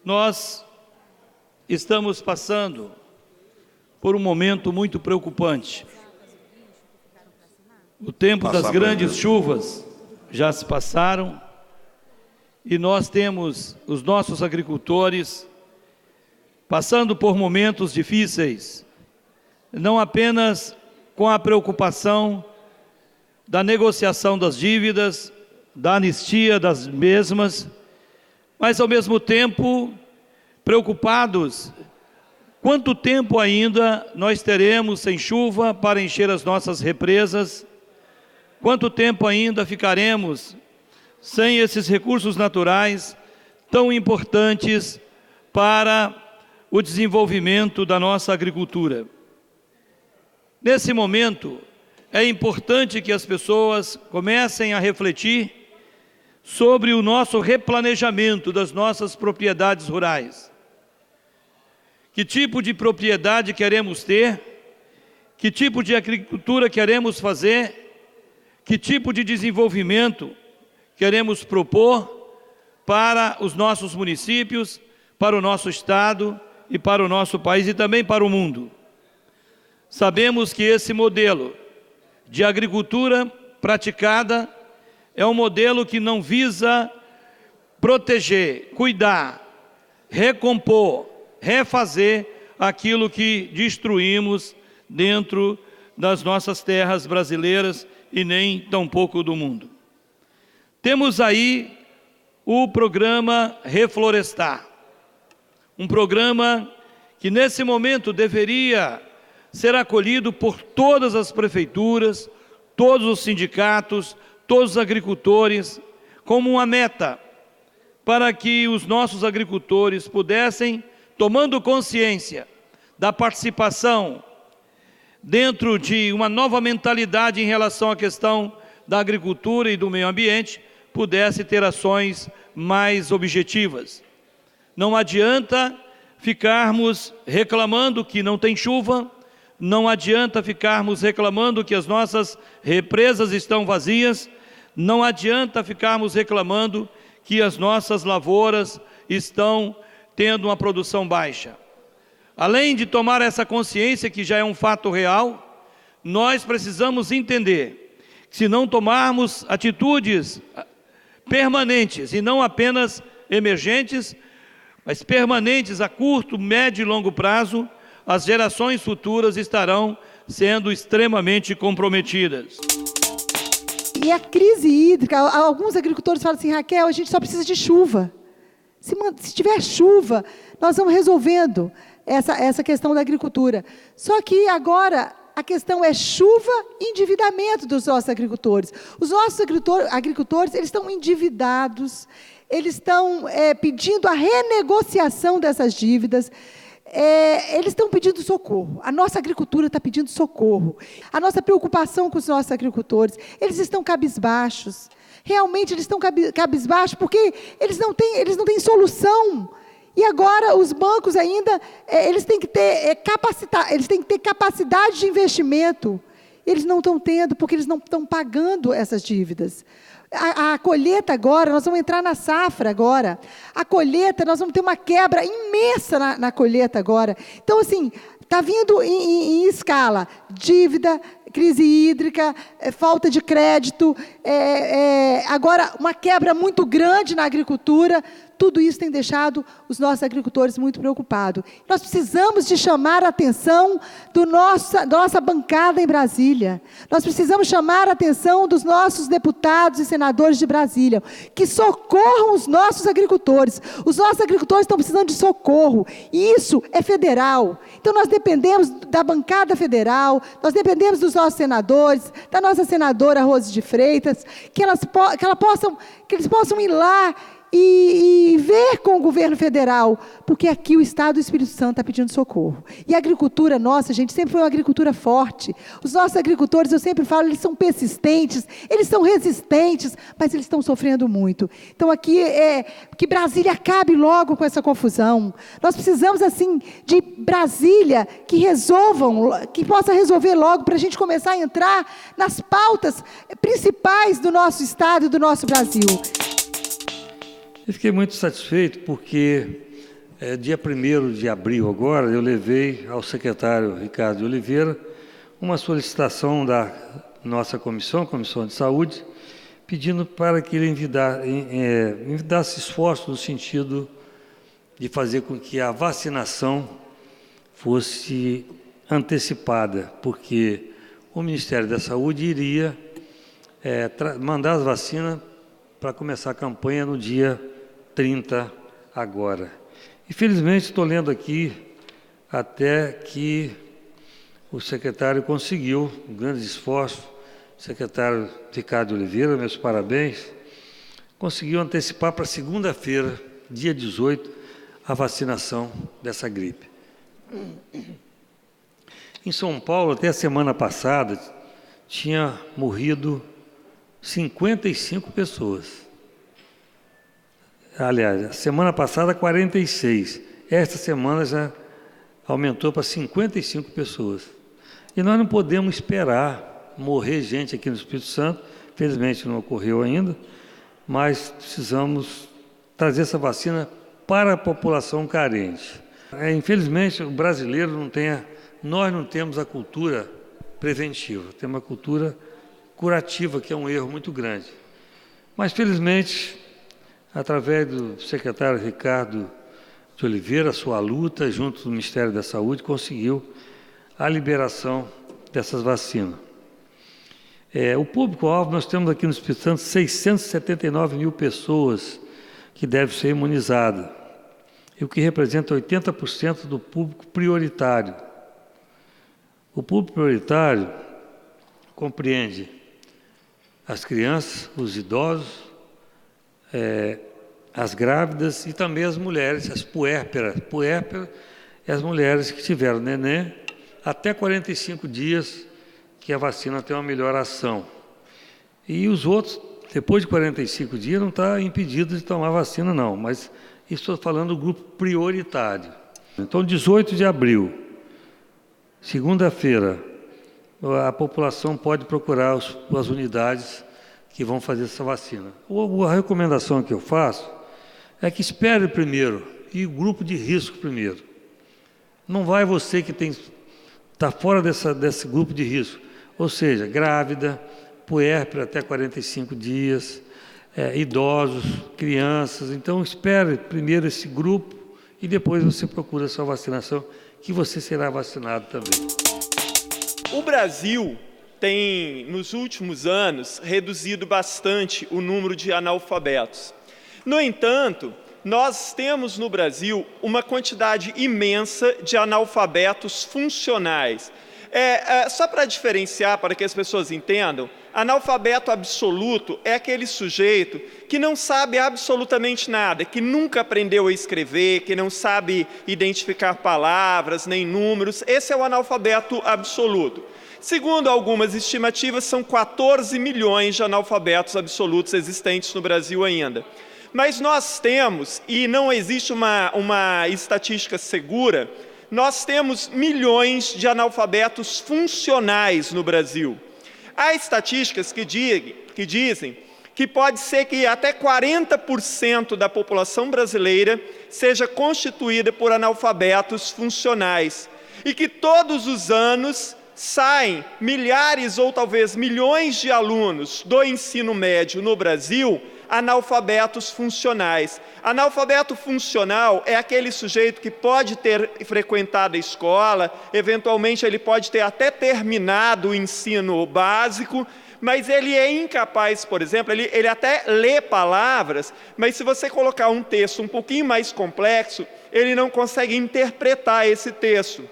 Nós estamos passando por um momento muito preocupante. O tempo das grandes chuvas já se passaram e nós temos os nossos agricultores passando por momentos difíceis, não apenas com a preocupação da negociação das dívidas, da anistia das mesmas, mas ao mesmo tempo preocupados quanto tempo ainda nós teremos sem chuva para encher as nossas represas, quanto tempo ainda ficaremos sem esses recursos naturais tão importantes para o desenvolvimento da nossa agricultura. Nesse momento, é importante que as pessoas comecem a refletir sobre o nosso replanejamento das nossas propriedades rurais. Que tipo de propriedade queremos ter? Que tipo de agricultura queremos fazer? Que tipo de desenvolvimento queremos propor para os nossos municípios, para o nosso estado e para o nosso país e também para o mundo? Sabemos que esse modelo de agricultura praticada é um modelo que não visa proteger, cuidar, recompor, refazer aquilo que destruímos dentro das nossas terras brasileiras e nem tampouco do mundo. Temos aí o programa Reflorestar, um programa que nesse momento deveria ser acolhido por todas as prefeituras, todos os sindicatos, todos os agricultores, como uma meta para que os nossos agricultores pudessem, tomando consciência da participação dentro de uma nova mentalidade em relação à questão da agricultura e do meio ambiente, pudesse ter ações mais objetivas. Não adianta ficarmos reclamando que não tem chuva, não adianta ficarmos reclamando que as nossas represas estão vazias, não adianta ficarmos reclamando que as nossas lavouras estão tendo uma produção baixa. Além de tomar essa consciência, que já é um fato real, nós precisamos entender que se não tomarmos atitudes permanentes e não apenas emergentes, mas permanentes a curto, médio e longo prazo, as gerações futuras estarão sendo extremamente comprometidas. E a crise hídrica, alguns agricultores falam assim: Raquel, a gente só precisa de chuva. Se tiver chuva, nós vamos resolvendo essa questão da agricultura. Só que agora a questão é chuva e endividamento dos nossos agricultores. Os nossos agricultores eles estão endividados, eles estão pedindo a renegociação dessas dívidas. Eles estão pedindo socorro, a nossa agricultura está pedindo socorro, a nossa preocupação com os nossos agricultores, eles estão cabisbaixos, realmente eles estão cabisbaixos porque eles não têm solução, e agora os bancos ainda, eles têm que ter capacidade de investimento, eles não estão tendo porque eles não estão pagando essas dívidas. A colheita agora, nós vamos entrar na safra agora, a colheita, nós vamos ter uma quebra imensa na colheita agora. Então, assim, está vindo em escala, dívida, crise hídrica, falta de crédito, agora uma quebra muito grande na agricultura. Tudo isso tem deixado os nossos agricultores muito preocupados. Nós precisamos de chamar a atenção da nossa bancada em Brasília. Nós precisamos chamar a atenção dos nossos deputados e senadores de Brasília, que socorram os nossos agricultores. Os nossos agricultores estão precisando de socorro, e isso é federal. Então nós dependemos da bancada federal, nós dependemos dos nossos senadores, da nossa senadora Rose de Freitas, que eles possam ir lá e ver com o governo federal, porque aqui o Estado do Espírito Santo está pedindo socorro. E a agricultura nossa, gente, sempre foi uma agricultura forte. Os nossos agricultores, eu sempre falo, eles são persistentes, eles são resistentes, mas eles estão sofrendo muito. Então aqui, que Brasília acabe logo com essa confusão. Nós precisamos, assim, de Brasília que possa resolver logo, para a gente começar a entrar nas pautas principais do nosso Estado e do nosso Brasil. Eu fiquei muito satisfeito porque Dia 1º de abril agora, eu levei ao secretário Ricardo de Oliveira uma solicitação da nossa Comissão de Saúde, pedindo para que ele envidasse esforço no sentido de fazer com que a vacinação fosse antecipada, porque o Ministério da Saúde iria mandar as vacinas para começar a campanha no dia 30 agora. Infelizmente, estou lendo aqui até que o secretário conseguiu um grande esforço, o secretário Ricardo Oliveira, meus parabéns, conseguiu antecipar para segunda-feira, dia 18, a vacinação dessa gripe. Em São Paulo, até a semana passada, tinha morrido 55 pessoas. Aliás, a semana passada 46. Esta semana já aumentou para 55 pessoas. E nós não podemos esperar morrer gente aqui no Espírito Santo. Felizmente não ocorreu ainda, mas precisamos trazer essa vacina para a população carente. Infelizmente, o brasileiro nós não temos a cultura preventiva, temos a cultura curativa, que é um erro muito grande. Mas, felizmente, através do secretário Ricardo de Oliveira, a sua luta, junto do Ministério da Saúde, conseguiu a liberação dessas vacinas. O público-alvo, nós temos aqui no Espírito Santo 679 mil pessoas que devem ser imunizadas, o que representa 80% do público prioritário. O público prioritário compreende as crianças, os idosos, as grávidas e também as mulheres, as puérperas. Puérpera é as mulheres que tiveram neném até 45 dias que a vacina tem uma melhor ação. E os outros, depois de 45 dias, não está impedido de tomar vacina, não. Mas estou falando do grupo prioritário. Então, 18 de abril, segunda-feira, a população pode procurar as unidades que vão fazer essa vacina. A recomendação que eu faço é que espere primeiro, e o grupo de risco primeiro. Não vai você que está fora desse grupo de risco, ou seja, grávida, puérpera até 45 dias, idosos, crianças. Então, espere primeiro esse grupo e depois você procura a sua vacinação, que você será vacinado também. O Brasil tem, nos últimos anos, reduzido bastante o número de analfabetos. No entanto, nós temos no Brasil uma quantidade imensa de analfabetos funcionais. Só para diferenciar, para que as pessoas entendam, analfabeto absoluto é aquele sujeito que não sabe absolutamente nada, que nunca aprendeu a escrever, que não sabe identificar palavras, nem números. Esse é o analfabeto absoluto. Segundo algumas estimativas, são 14 milhões de analfabetos absolutos existentes no Brasil ainda. Mas nós temos, e não existe uma estatística segura, nós temos milhões de analfabetos funcionais no Brasil. Há estatísticas que dizem que pode ser que até 40% da população brasileira seja constituída por analfabetos funcionais e que todos os anos saem milhares ou talvez milhões de alunos do ensino médio no Brasil analfabetos funcionais. Analfabeto funcional é aquele sujeito que pode ter frequentado a escola, eventualmente ele pode ter até terminado o ensino básico, mas ele é incapaz, por exemplo, ele até lê palavras, mas se você colocar um texto um pouquinho mais complexo, ele não consegue interpretar esse texto.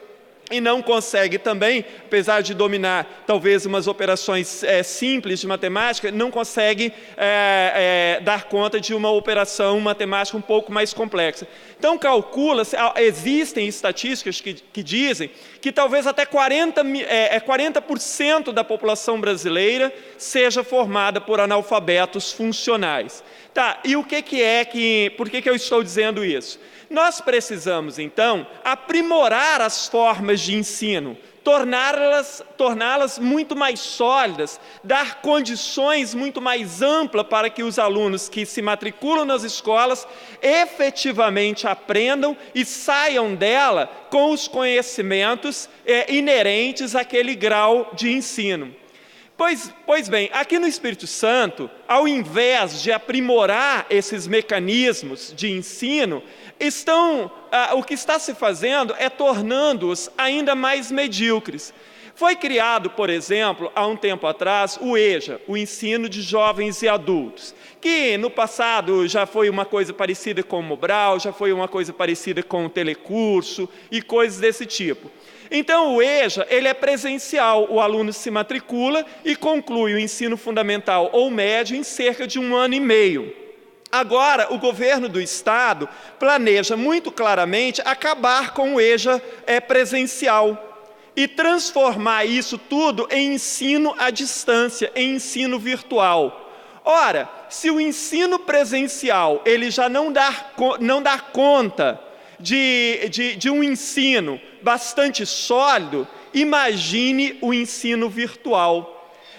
E não consegue também, apesar de dominar talvez umas operações simples de matemática, não consegue dar conta de uma operação matemática um pouco mais complexa. Então calcula-se, existem estatísticas que dizem que talvez até 40% da população brasileira seja formada por analfabetos funcionais. Tá, e por que eu estou dizendo isso? Nós precisamos, então, aprimorar as formas de ensino. torná-las muito mais sólidas, dar condições muito mais amplas para que os alunos que se matriculam nas escolas efetivamente aprendam e saiam dela com os conhecimentos inerentes àquele grau de ensino. Pois bem, aqui no Espírito Santo, ao invés de aprimorar esses mecanismos de ensino, o que está se fazendo é tornando-os ainda mais medíocres. Foi criado, por exemplo, há um tempo atrás, o EJA, o Ensino de Jovens e Adultos, que no passado já foi uma coisa parecida com o Mobral, já foi uma coisa parecida com o telecurso e coisas desse tipo. Então, o EJA, ele é presencial, o aluno se matricula e conclui o ensino fundamental ou médio em cerca de 1 ano e meio. Agora, o governo do Estado planeja muito claramente acabar com o EJA presencial e transformar isso tudo em ensino à distância, em ensino virtual. Ora, se o ensino presencial ele já não dá conta de um ensino bastante sólido, imagine o ensino virtual.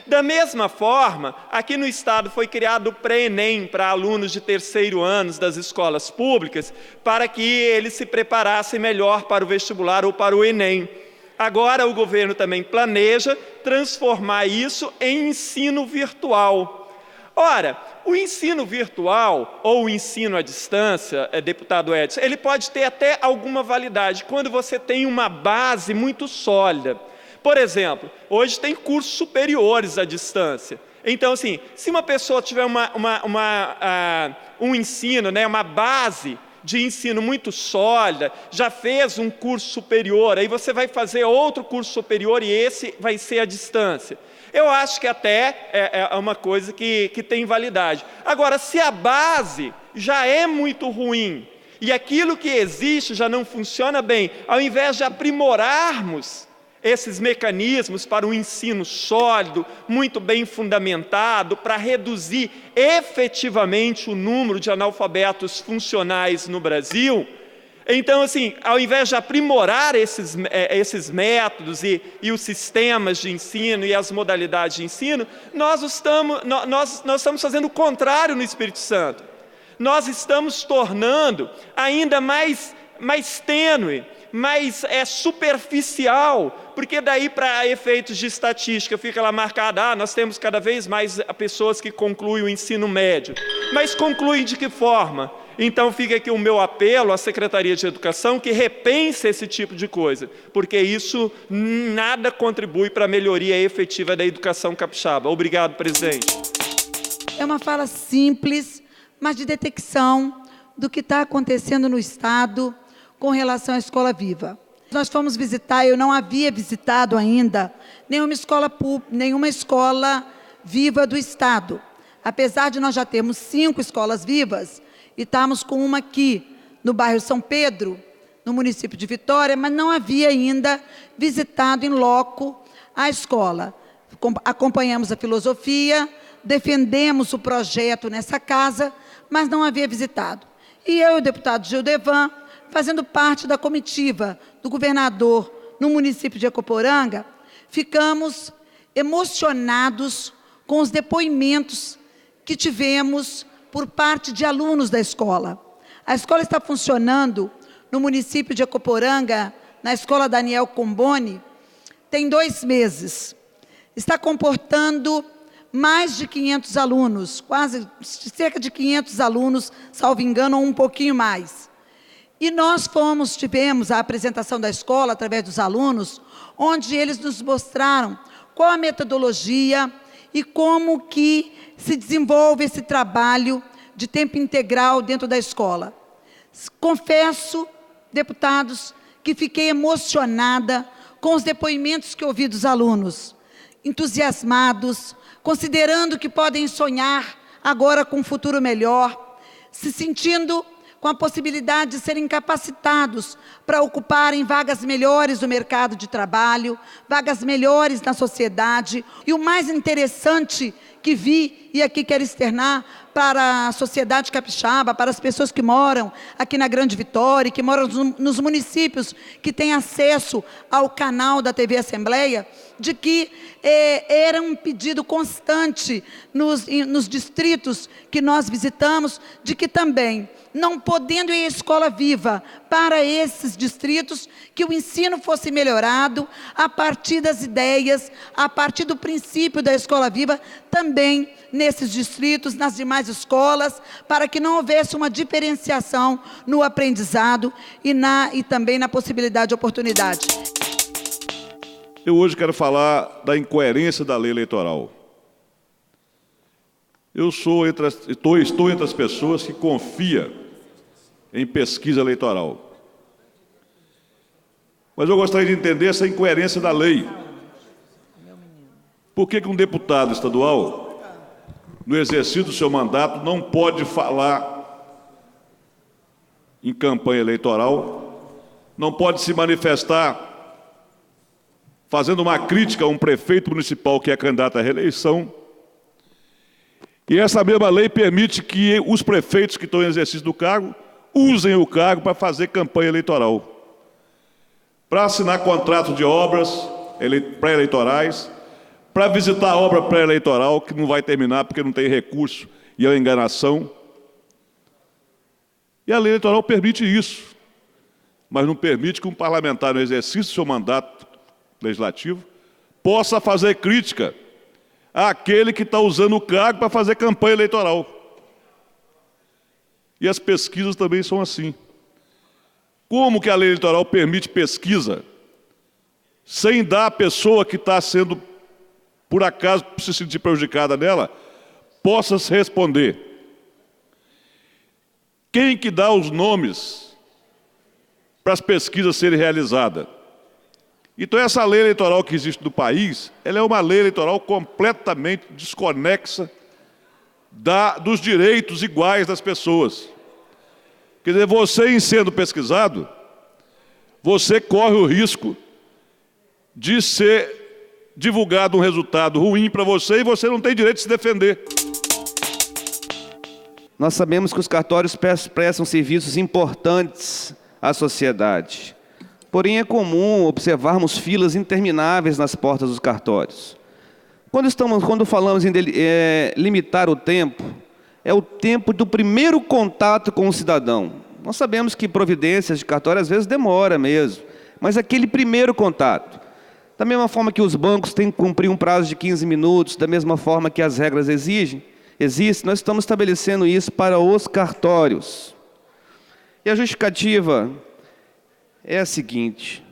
Da mesma forma, aqui no Estado foi criado o pré-ENEM para alunos de 3º ano das escolas públicas, para que eles se preparassem melhor para o vestibular ou para o ENEM. Agora o governo também planeja transformar isso em ensino virtual. Ora, o ensino virtual ou o ensino à distância, deputado Edson, ele pode ter até alguma validade quando você tem uma base muito sólida. Por exemplo, hoje tem cursos superiores à distância. Então, assim, se uma pessoa tiver um ensino, uma base de ensino muito sólida, já fez um curso superior, aí você vai fazer outro curso superior e esse vai ser à distância. Eu acho que até é uma coisa que tem validade. Agora, se a base já é muito ruim e aquilo que existe já não funciona bem, ao invés de aprimorarmos esses mecanismos para um ensino sólido, muito bem fundamentado, para reduzir efetivamente o número de analfabetos funcionais no Brasil, então, assim, ao invés de aprimorar esses métodos e os sistemas de ensino e as modalidades de ensino, nós estamos fazendo o contrário no Espírito Santo. Nós estamos tornando ainda mais tênue, mais superficial, porque daí para efeitos de estatística fica lá marcado, nós temos cada vez mais pessoas que concluem o ensino médio. Mas concluem de que forma? Então fica aqui o meu apelo à Secretaria de Educação que repense esse tipo de coisa, porque isso nada contribui para a melhoria efetiva da educação capixaba. Obrigado, presidente. É uma fala simples, mas de detecção do que está acontecendo no Estado com relação à Escola Viva. Nós fomos visitar, eu não havia visitado ainda nenhuma escola viva do Estado. Apesar de nós já termos 5 escolas vivas, e estamos com uma aqui no bairro São Pedro, no município de Vitória, mas não havia ainda visitado em loco a escola. Acompanhamos a filosofia, defendemos o projeto nessa casa, mas não havia visitado. E eu e o deputado Gildevan, fazendo parte da comitiva do governador no município de Ecoporanga, ficamos emocionados com os depoimentos que tivemos por parte de alunos da escola. A escola está funcionando no município de Ecoporanga, na escola Daniel Comboni, tem 2 meses. Está comportando mais de 500 alunos, cerca de 500 alunos, salvo engano, ou um pouquinho mais. E nós tivemos a apresentação da escola, através dos alunos, onde eles nos mostraram qual a metodologia e como que se desenvolve esse trabalho de tempo integral dentro da escola. Confesso, deputados, que fiquei emocionada com os depoimentos que ouvi dos alunos, entusiasmados, considerando que podem sonhar agora com um futuro melhor, se sentindo com a possibilidade de serem capacitados para ocuparem vagas melhores no mercado de trabalho, vagas melhores na sociedade. E o mais interessante que vi e aqui quero externar para a sociedade capixaba, para as pessoas que moram aqui na Grande Vitória, que moram nos municípios que têm acesso ao canal da TV Assembleia, de que era um pedido constante nos distritos que nós visitamos, de que também, não podendo ir à escola viva para esses distritos, que o ensino fosse melhorado a partir das ideias, a partir do princípio da escola viva, também nesses distritos, nas demais escolas, para que não houvesse uma diferenciação no aprendizado e também na possibilidade de oportunidade. Eu hoje quero falar da incoerência da lei eleitoral. Estou entre as pessoas que confiam em pesquisa eleitoral. Mas eu gostaria de entender essa incoerência da lei. Por que um deputado estadual, no exercício do seu mandato, não pode falar em campanha eleitoral, não pode se manifestar fazendo uma crítica a um prefeito municipal que é candidato à reeleição, e essa mesma lei permite que os prefeitos que estão em exercício do cargo usem o cargo para fazer campanha eleitoral, para assinar contrato de obras pré-eleitorais, para visitar a obra pré-eleitoral, que não vai terminar porque não tem recurso e é uma enganação. E a lei eleitoral permite isso, mas não permite que um parlamentar, no exercício do seu mandato legislativo, possa fazer crítica àquele que está usando o cargo para fazer campanha eleitoral. E as pesquisas também são assim. Como que a lei eleitoral permite pesquisa sem dar à pessoa que está sendo, por acaso, se sentir prejudicada nela, possa se responder? Quem que dá os nomes para as pesquisas serem realizadas? Então, essa lei eleitoral que existe no país, ela é uma lei eleitoral completamente desconexa dos direitos iguais das pessoas. Quer dizer, você, em sendo pesquisado, você corre o risco de ser divulgado um resultado ruim para você e você não tem direito de se defender. Nós sabemos que os cartórios prestam serviços importantes à sociedade. Porém, é comum observarmos filas intermináveis nas portas dos cartórios. Quando falamos em limitar o tempo, é o tempo do primeiro contato com o cidadão. Nós sabemos que providências de cartório às vezes demora mesmo, mas aquele primeiro contato. Da mesma forma que os bancos têm que cumprir um prazo de 15 minutos, da mesma forma que as regras existem, nós estamos estabelecendo isso para os cartórios. E a justificativa é a seguinte: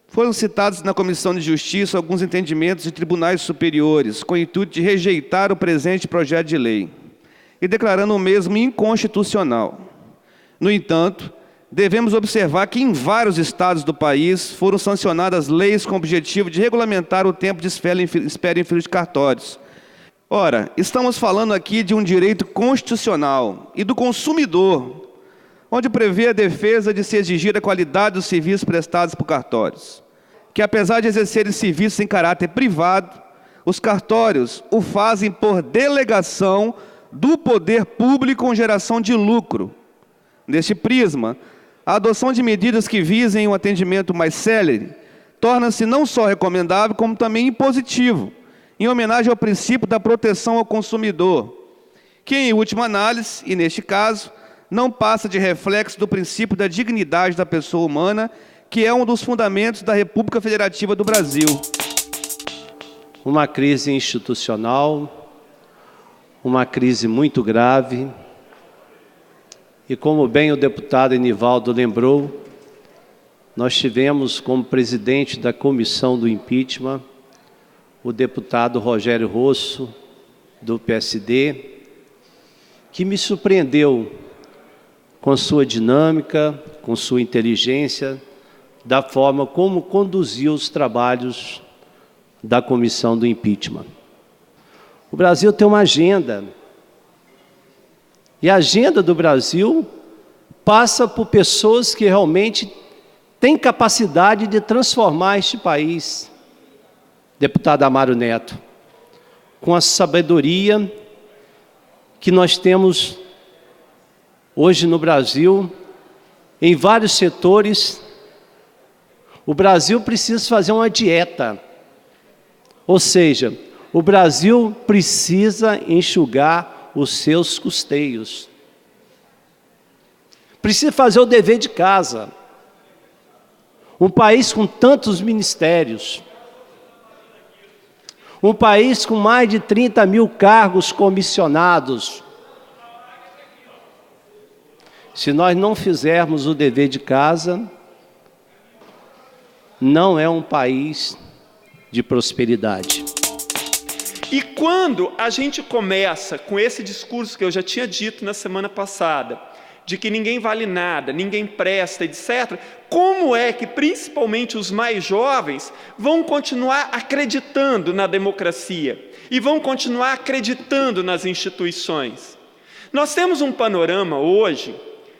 foram citados na Comissão de Justiça alguns entendimentos de tribunais superiores com o intuito de rejeitar o presente projeto de lei e declarando o mesmo inconstitucional. No entanto, devemos observar que em vários estados do país foram sancionadas leis com o objetivo de regulamentar o tempo de espera em filas de cartórios. Ora, estamos falando aqui de um direito constitucional e do consumidor, onde prevê a defesa de se exigir a qualidade dos serviços prestados por cartórios, que apesar de exercerem serviços em caráter privado, os cartórios o fazem por delegação do poder público com geração de lucro. Neste prisma, a adoção de medidas que visem um atendimento mais célere torna-se não só recomendável, como também impositivo, em homenagem ao princípio da proteção ao consumidor, que, em última análise, e neste caso, não passa de reflexo do princípio da dignidade da pessoa humana, que é um dos fundamentos da República Federativa do Brasil. Uma crise institucional, uma crise muito grave, e como bem o deputado Enivaldo lembrou, nós tivemos como presidente da comissão do impeachment o deputado Rogério Rosso, do PSD, que me surpreendeu com sua dinâmica, com sua inteligência, da forma como conduziu os trabalhos da comissão do impeachment. O Brasil tem uma agenda, e a agenda do Brasil passa por pessoas que realmente têm capacidade de transformar este país. Deputado Amaro Neto, com a sabedoria que nós temos hoje no Brasil, em vários setores. O Brasil precisa fazer uma dieta, ou seja, o Brasil precisa enxugar os seus custeios. Precisa fazer o dever de casa. Um país com tantos ministérios, um país com mais de 30 mil cargos comissionados. Se nós não fizermos o dever de casa, não é um país de prosperidade. E quando a gente começa com esse discurso que eu já tinha dito na semana passada, de que ninguém vale nada, ninguém presta, etc., como é que principalmente os mais jovens vão continuar acreditando na democracia e vão continuar acreditando nas instituições? Nós temos um panorama hoje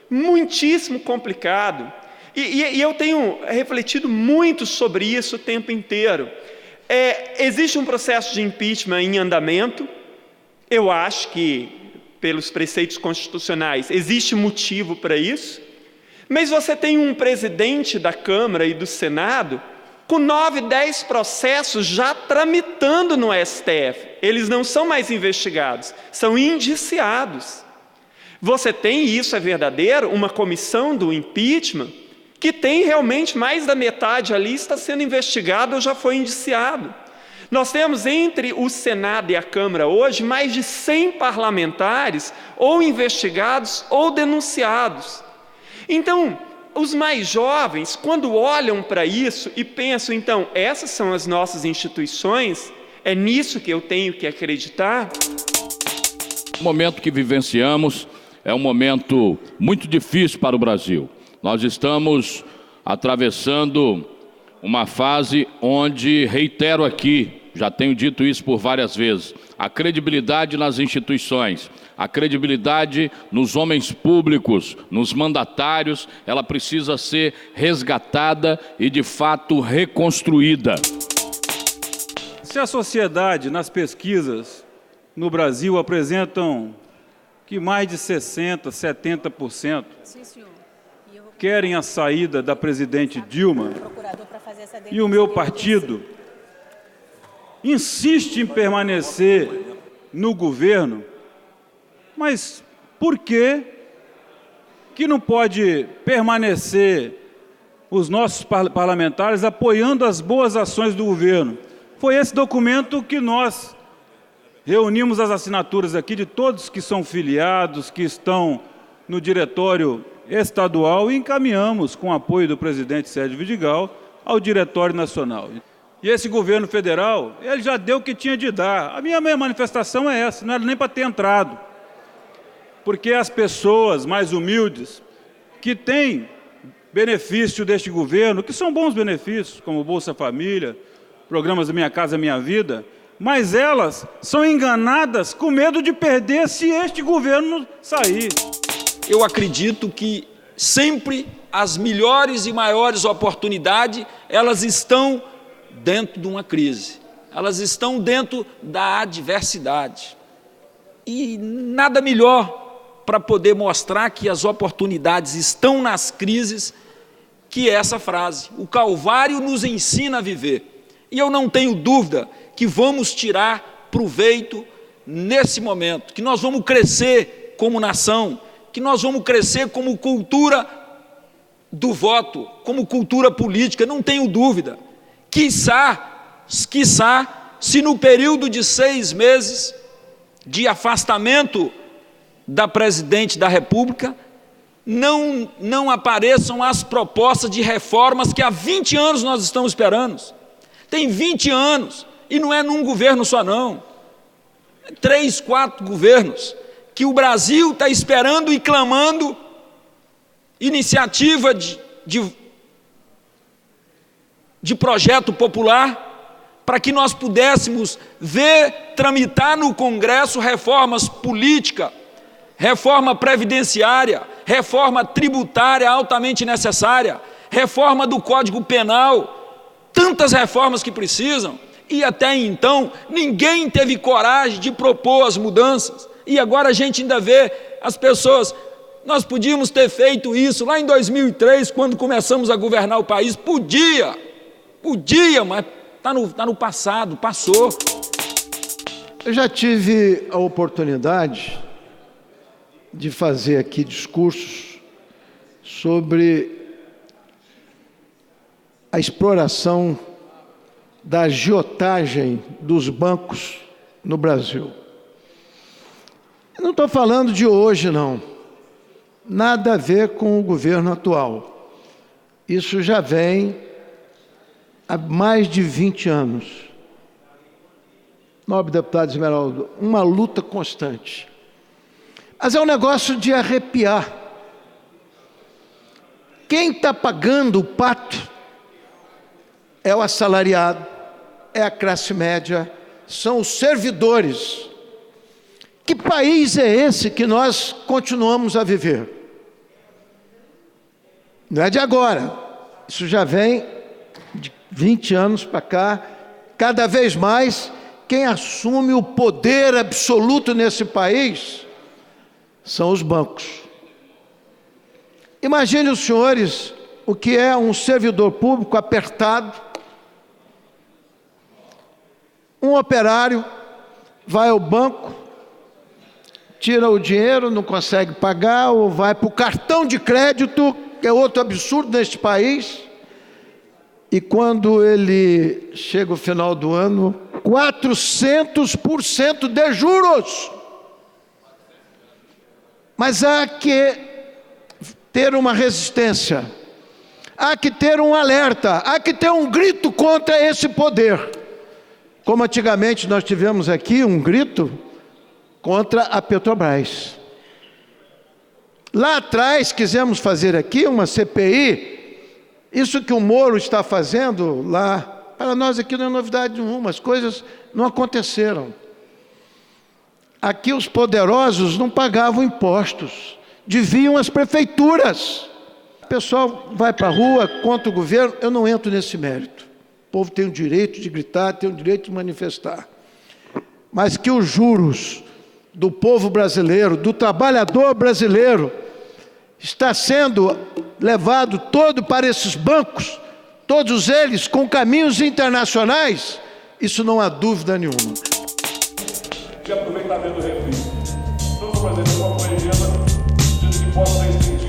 muitíssimo complicado e eu tenho refletido muito sobre isso o tempo inteiro. Existe um processo de impeachment em andamento. Eu acho que, pelos preceitos constitucionais, existe motivo para isso, mas você tem um presidente da Câmara e do Senado com 9, 10 processos já tramitando no STF. Eles não são mais investigados, são indiciados. Você tem, e isso é verdadeiro, uma comissão do impeachment que tem realmente mais da metade ali está sendo investigado ou já foi indiciado. Nós temos entre o Senado e a Câmara hoje mais de 100 parlamentares ou investigados ou denunciados. Então, os mais jovens, quando olham para isso e pensam, então, essas são as nossas instituições, é nisso que eu tenho que acreditar? O momento que vivenciamos é um momento muito difícil para o Brasil. Nós estamos atravessando uma fase onde, reitero aqui, já tenho dito isso por várias vezes, a credibilidade nas instituições, a credibilidade nos homens públicos, nos mandatários, ela precisa ser resgatada e, de fato, reconstruída. Se a sociedade, nas pesquisas no Brasil, apresentam que mais de 60%, 70% querem a saída da presidente Dilma, e o meu partido insiste em permanecer no governo, mas por que não pode permanecer os nossos parlamentares apoiando as boas ações do governo? Foi esse documento que nós reunimos as assinaturas aqui de todos que são filiados, que estão no diretório estadual, e encaminhamos, com o apoio do presidente Sérgio Vidigal, ao Diretório Nacional. E esse governo federal, ele já deu o que tinha de dar. A minha manifestação é essa, não era nem para ter entrado. Porque as pessoas mais humildes, que têm benefício deste governo, que são bons benefícios, como Bolsa Família, programas Minha Casa Minha Vida, mas elas são enganadas com medo de perder se este governo sair. Eu acredito que sempre as melhores e maiores oportunidades, elas estão dentro de uma crise, elas estão dentro da adversidade. E nada melhor para poder mostrar que as oportunidades estão nas crises que essa frase: o Calvário nos ensina a viver. E eu não tenho dúvida que vamos tirar proveito nesse momento, que nós vamos crescer como nação, que nós vamos crescer como cultura do voto, como cultura política, não tenho dúvida. Quiçá, se no período de 6 meses de afastamento da presidente da República, não apareçam as propostas de reformas que há 20 anos nós estamos esperando. Tem 20 anos, e não é num governo só não, 3, 4 governos, que o Brasil está esperando e clamando iniciativa de projeto popular para que nós pudéssemos ver tramitar no Congresso reformas políticas, reforma previdenciária, reforma tributária altamente necessária, reforma do Código Penal, tantas reformas que precisam, E até então, ninguém teve coragem de propor as mudanças. E agora a gente ainda vê as pessoas... Nós podíamos ter feito isso lá em 2003, quando começamos a governar o país. Podia, mas está no passado, passou. Eu já tive a oportunidade de fazer aqui discursos sobre a exploração da agiotagem dos bancos no Brasil. Eu não estou falando de hoje, não. Nada a ver com o governo atual. Isso já vem há mais de 20 anos. Nobre deputado Esmeraldo, uma luta constante. Mas é um negócio de arrepiar. Quem está pagando o pato é o assalariado, é a classe média, são os servidores. Que país é esse que nós continuamos a viver? Não é de agora, isso já vem de 20 anos para cá. Cada vez mais, quem assume o poder absoluto nesse país são os bancos. Imagine os senhores o que é um servidor público apertado, um operário vai ao banco, tira o dinheiro, não consegue pagar, ou vai para o cartão de crédito, que é outro absurdo neste país, e quando ele chega ao final do ano, 400% de juros. Mas há que ter uma resistência, há que ter um alerta, há que ter um grito contra esse poder. Como antigamente nós tivemos aqui um grito contra a Petrobras. Lá atrás quisemos fazer aqui uma CPI, isso que o Moro está fazendo lá, para nós aqui não é novidade nenhuma, as coisas não aconteceram. Aqui os poderosos não pagavam impostos, deviam às prefeituras. O pessoal vai para a rua contra o governo, eu não entro nesse mérito. O povo tem o direito de gritar, tem o direito de manifestar. Mas que os juros do povo brasileiro, do trabalhador brasileiro, está sendo levado todo para esses bancos, todos eles com caminhos internacionais, isso não há dúvida nenhuma. De aproveitamento do refri. Então, por exemplo, uma legenda que possa ser